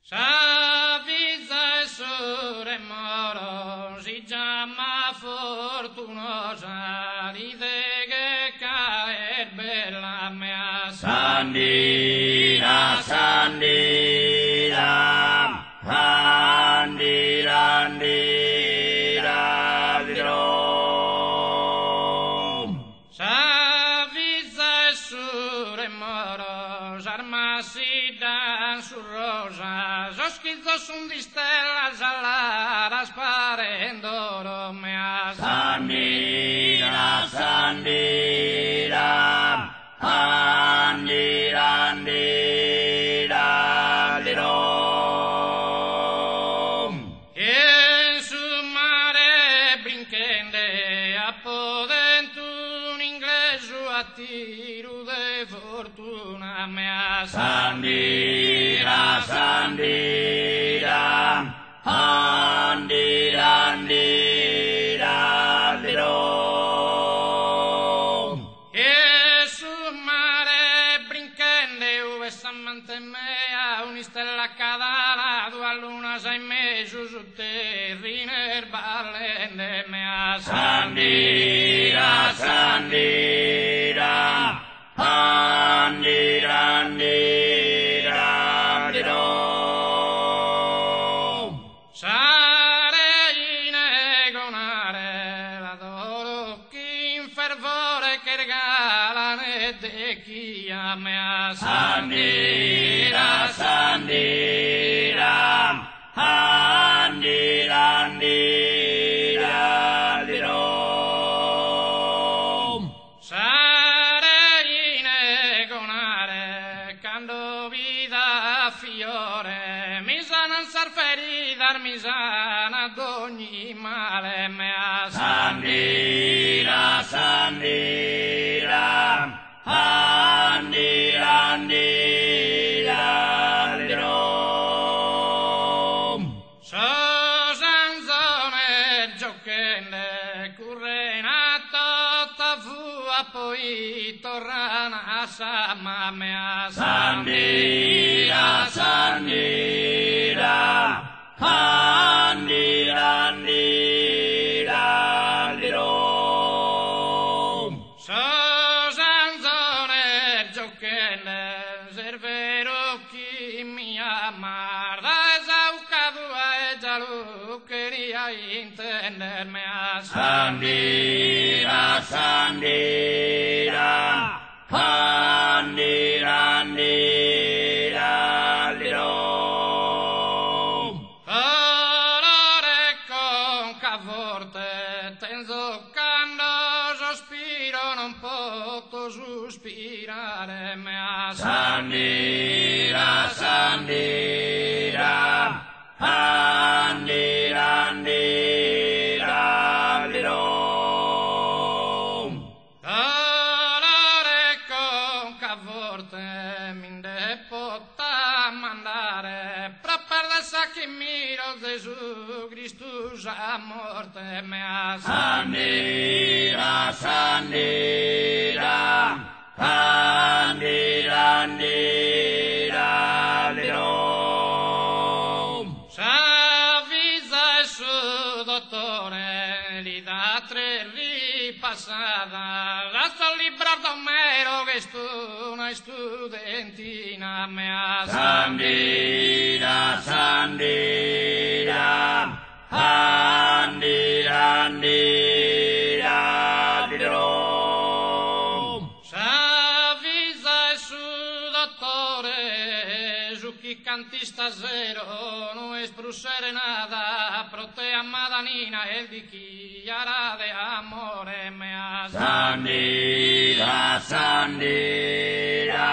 S'avvisa e sure moro, si chiama fortunosa, ride che caer bella mea. Sandira, sandira, andira, andira, dirom. S'avvisa e sure moro, s'armasi dan su rosa, schizzo sun di stella giallara sparendo mea. Sandira, sandira, andira, andira, dirom. E su mare brinchende appodentu un inglesu a tiro de fortuna mea. Sandira, sandira, andira, andira, dirom. E su mare brinchende uve s'amante mea un'istella cadala due luna sei mesi su terrine ballende mea. Sandira, sandira, andira, andira, dirom. Sarei negonare l'adoro chi in fervore che regalane de chi a mea. Sandira, sandira, andira, andira, dirom. Sarei negonare quando vida fiore mi sana sar ferida mi sana d'ogni male mea. Sandira, sandira, andira, andira, dirom. Sosanzone giochende currenato tavua poi torrana sa mea. Sandira, sandira, andira, andira, dirom. Sosanzone giochende servero chi mi amar da esaucadua e giallo queria intenderme a. Sandira, sandira, andira, andira, dirom. Colore con cavorte tenzo quando sospiro non posso sospirare mea. Sandira, sandira, andira, andira, dirom. Dolore con cavorte mi depota mandare proprio da sa che miro Gesù Cristo a morte mea. Sandira, sandira, andira, andira, dirom. S'avvisa il suo dottore, gli dà 3 ripassata, la sto libro d'Omero che stu una studentina mea. Sandira, sandira, andira, andira, dirom. S'avvisa il suo dottore, su chi canti stasera non esprusere nada, prote amada nina e di chi hará de amore mea. Sandira, sandira,